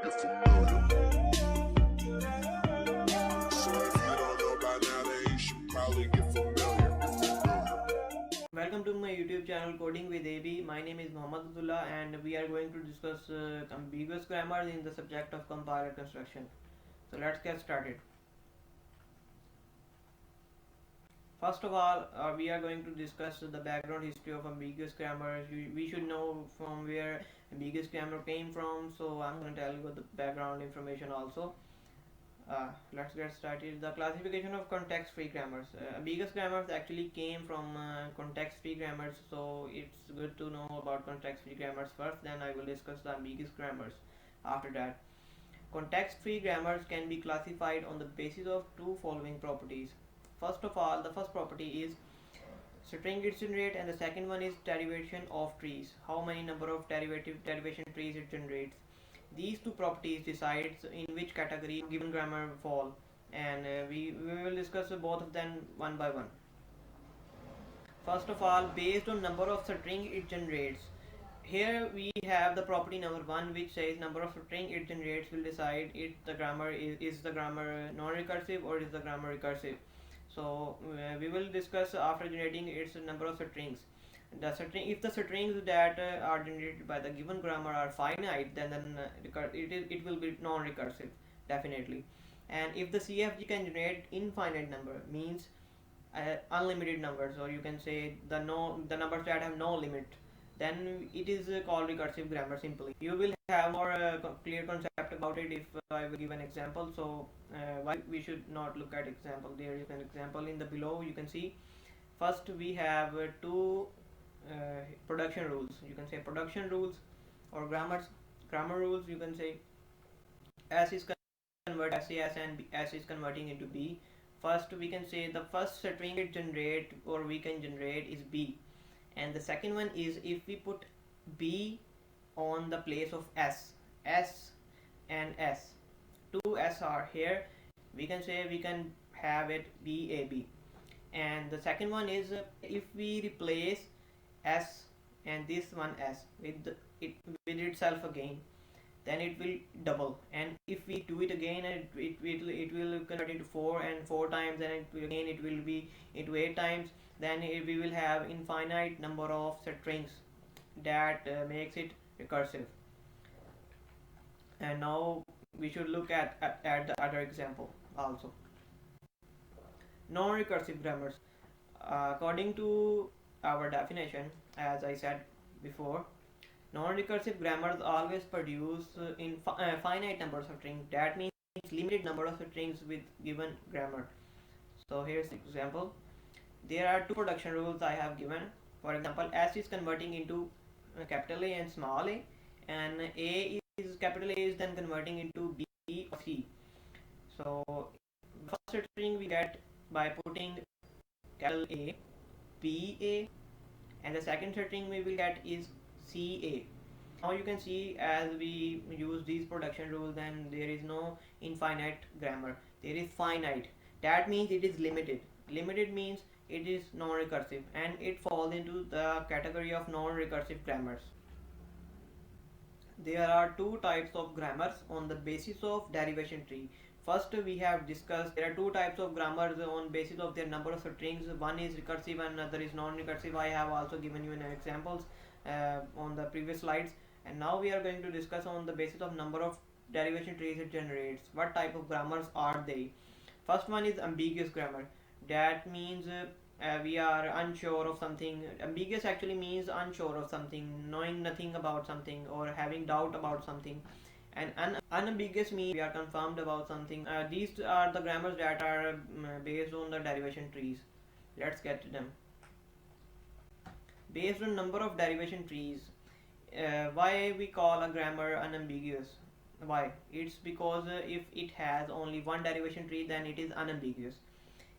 get familiar. So if you don't know by now, then you should probably get familiar. Welcome to my YouTube channel Coding with AB. My name is Muhammad Abdullah and we are going to discuss ambiguous grammars in the subject of compiler construction. So let's get started. First of all, we are going to discuss the background history of ambiguous grammars. We should know from where ambiguous grammar came from, so I'm going to tell you the background information also. Let's get started. The classification of context-free grammars. Ambiguous grammars actually came from context-free grammars, so it's good to know about context-free grammars first, then I will discuss the ambiguous grammars after that. Context-free grammars can be classified on the basis of two following properties. First of all, the first property is string it generates, and the second one is derivation of trees. How many number of derivation trees it generates. These two properties decides in which category given grammar fall, and we will discuss both of them one by one. First of all, based on number of string it generates. Here we have the property number 1, which says number of string it generates will decide if the grammar is the grammar non-recursive or is the grammar recursive. So we will discuss after generating its number of strings. If the strings that are generated by the given grammar are finite, then it will be non-recursive definitely. And if the CFG can generate infinite number, means unlimited numbers, or you can say the numbers that have no limit, then it is called recursive grammar simply. You will have more clear concept about it if I will give an example. So why we should not look at example. There is an example in the below, you can see. First we have two production rules. You can say production rules or grammar rules. You can say S is converted to S and S is converting into B. First we can say the first string it generate or we can generate is B, and the second one is if we put B on the place of S and S, two S are here, we can say we can have it BAB. And the second one is if we replace S and this one S with itself again, then it will double, and if we do it again, it will convert into 4, and 4 times, and it will be into 8 times, then we will have infinite number of strings that makes it recursive. And now we should look at the other example also. Non-recursive grammars. According to our definition, as I said before, non-recursive grammars always produce in finite numbers of strings. That means limited number of strings with given grammar. So here's the example. There are two production rules I have given. For example, S is converting into capital A and small a, and capital A is then converting into B or C. So first string we get by putting capital A, B A, and the second string we will get is CA. Now you can see as we use these production rules, then there is no infinite grammar, there is finite. That means it is limited. Limited means it is non-recursive, and it falls into the category of non-recursive grammars. There are two types of grammars on the basis of derivation tree. First we have discussed there are two types of grammars on basis of their number of strings. One is recursive and another is non-recursive. I have also given you examples on the previous slides, and now we are going to discuss on the basis of number of derivation trees it generates. What type of grammars are they? First one is ambiguous grammar. That means we are unsure of something. Ambiguous actually means unsure of something, knowing nothing about something, or having doubt about something. And unambiguous means we are confirmed about something. These are the grammars that are based on the derivation trees. Let's get to them. Based on number of derivation trees, why we call a grammar unambiguous? Why? It's because if it has only one derivation tree, then it is unambiguous,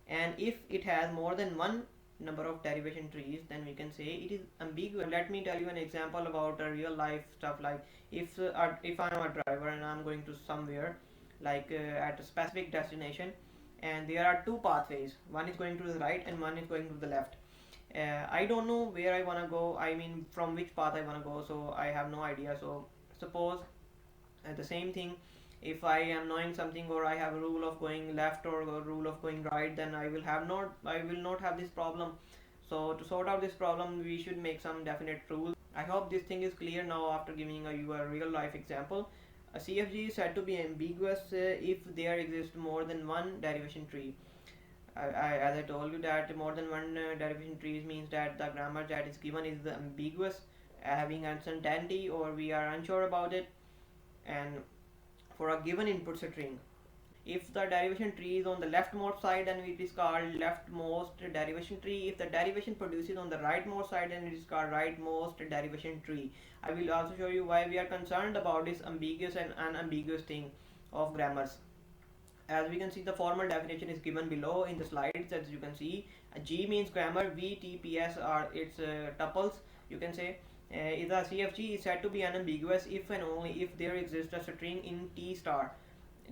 and if it has more than one number of derivation trees, then we can say it is ambiguous. Let me tell you an example about a real life stuff. Like if I'm a driver and I'm going to somewhere, like at a specific destination, and there are two pathways, one is going to the right and one is going to the left. I don't know where I want to go, I mean from which path I want to go, so I have no idea. So suppose the same thing, if I am knowing something or I have a rule of going left or a rule of going right, then I will not have this problem. So to sort out this problem, we should make some definite rules. I hope this thing is clear now after giving you a real life example. A CFG is said to be ambiguous if there exists more than one derivation tree. As I told you that more than one derivation trees means that the grammar that is given is ambiguous, having uncertainty or we are unsure about it. And for a given input string, if the derivation tree is on the leftmost side, then it is called leftmost derivation tree. If the derivation produces on the rightmost side, then it is called rightmost derivation tree. I will also show you why we are concerned about this ambiguous and unambiguous thing of grammars. As we can see, the formal definition is given below in the slides. As you can see, G means grammar, V, T, P, S are its tuples, you can say. The CFG is said to be unambiguous if and only if there exists a string in T star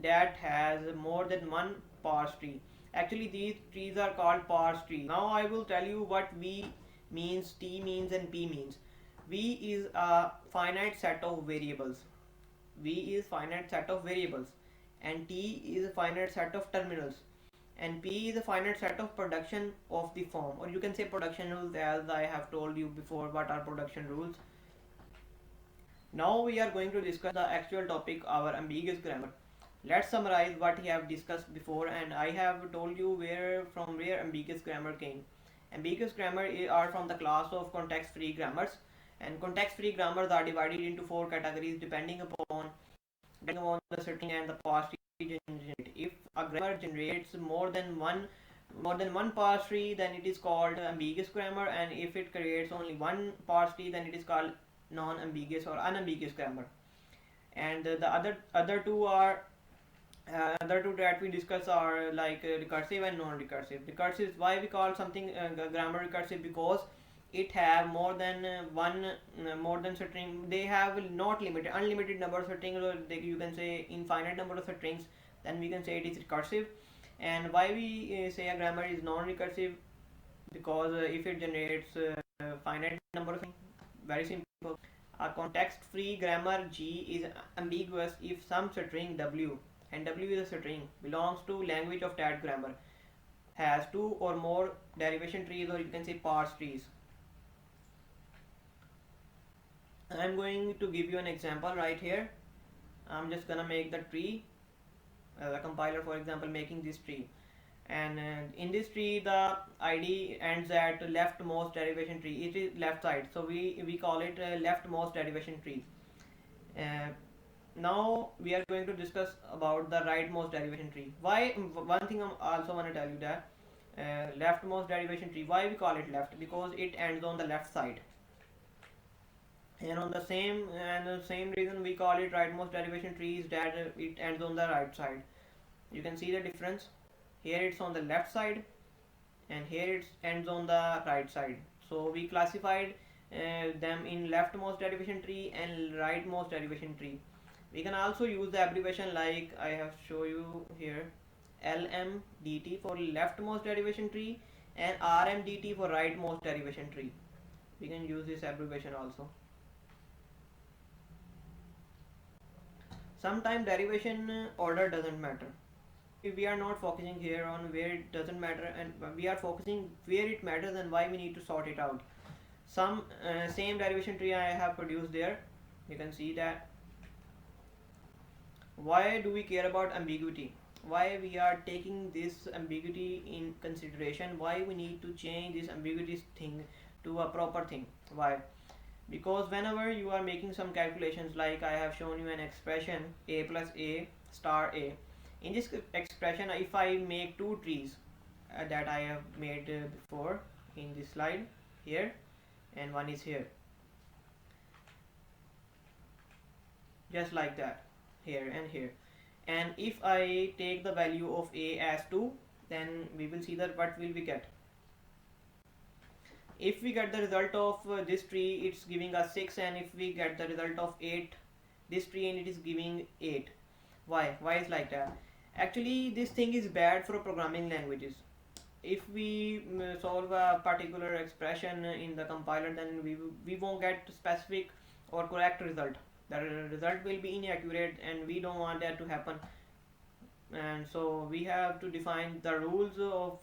that has more than one parse tree. Actually, these trees are called parse trees. Now I will tell you what V means, T means, and P means. V is a finite set of variables. V is finite set of variables, and T is a finite set of terminals, and P is a finite set of production of the form, or you can say production rules, as I have told you before what are production rules. Now we are going to discuss the actual topic, our ambiguous grammar. Let's summarize what we have discussed before, and I have told you from where ambiguous grammar came. Ambiguous grammar are from the class of context-free grammars, and context-free grammars are divided into four categories depending upon the string and the parse tree generated. If a grammar generates more than one parse tree, then it is called ambiguous grammar, and if it creates only one parse tree, then it is called non-ambiguous or unambiguous grammar. And the other two that we discuss are like recursive and non-recursive. Recursive, why we call something grammar recursive? Because it have more than string. They have not unlimited number of strings, or you can say infinite number of strings. Then we can say it is recursive. And why we say a grammar is non-recursive? Because if it generates finite number of things, very simple. A context-free grammar G is ambiguous if some string W, and W is a string, belongs to language of that grammar, has two or more derivation trees, or you can say parse trees. I'm going to give you an example right here. I'm just gonna make the tree, the compiler for example making this tree, and in this tree the ID ends at leftmost derivation tree. It is left side, so we call it leftmost derivation tree. Now we are going to discuss about the rightmost derivation tree. Why? One thing I also want to tell you that leftmost derivation tree, why we call it left? Because it ends on the left side. And on the same reason we call it rightmost derivation tree is that it ends on the right side. You can see the difference. Here it's on the left side, and here it ends on the right side. So we classified them in leftmost derivation tree and rightmost derivation tree. We can also use the abbreviation like I have shown you here, LMDT for leftmost derivation tree and RMDT for rightmost derivation tree. We can use this abbreviation also. Sometimes derivation order doesn't matter. We are not focusing here on where it doesn't matter, and we are focusing where it matters and why we need to sort it out. Some same derivation tree I have produced there. You can see that. Why do we care about ambiguity? Why we are taking this ambiguity in consideration? Why we need to change this ambiguity thing to a proper thing? Why? Because whenever you are making some calculations, like I have shown you an expression a plus a star a. In this expression, if I make two trees that I have made before in this slide here, and one is here, just like that, here and here, and if I take the value of a as 2, then we will see that what will we get. If we get the result of this tree, it's giving us 6, and if we get the result of 8, this tree, and it is giving 8. Why is like that? Actually, this thing is bad for programming languages. If we solve a particular expression in the compiler, then we won't get specific or correct result. the result will be inaccurate, and we don't want that to happen. And so we have to define the rules of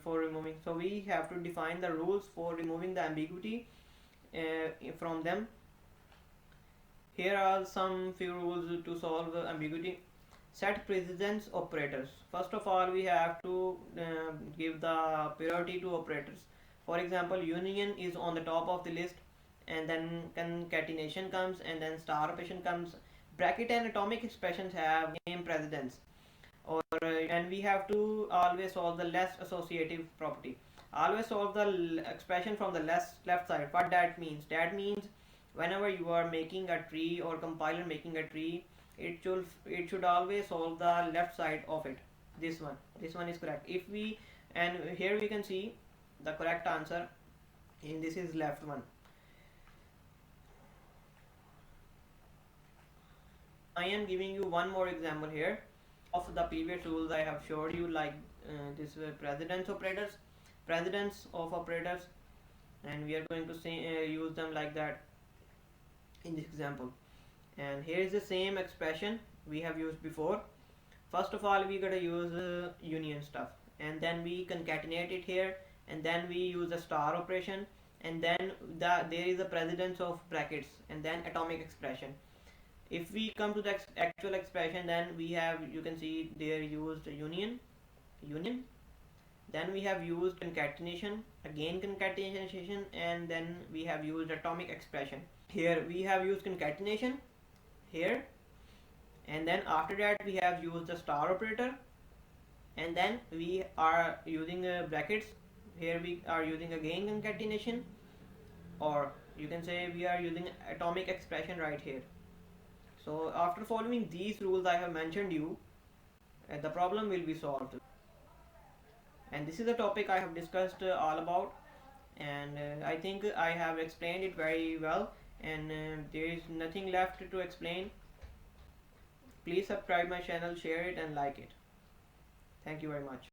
for removing. So we have to define the rules for removing the ambiguity from them. Here are some few rules to solve ambiguity. Set precedence operators. First of all, we have to give the priority to operators. For example, union is on the top of the list, and then concatenation comes, and then star operation comes. Bracket and atomic expressions have name precedence, or and we have to always solve the less associative property. Always solve the expression from the left side. What that means? That means whenever you are making a tree or compiler making a tree, it should always solve the left side of it. This one is correct. If we and here we can see the correct answer in this is left one. I am giving you one more example here of the previous rules I have showed you, like this precedence of operators, and we are going to say use them like that in this example. And here is the same expression we have used before. First of all, we gotta use union stuff, and then we concatenate it here, and then we use the star operation, and then there is a precedence of brackets, and then atomic expression. If we come to the actual expression, then we have, you can see there used union, then we have used concatenation, again concatenation, and then we have used atomic expression. Here we have used concatenation here, and then after that we have used the star operator, and then we are using brackets. Here we are using again concatenation, or you can say we are using atomic expression right here. So after following these rules I have mentioned you, the problem will be solved. And this is a topic I have discussed all about, and I think I have explained it very well, and there is nothing left to explain. Please subscribe my channel, share it, and like it. Thank you very much.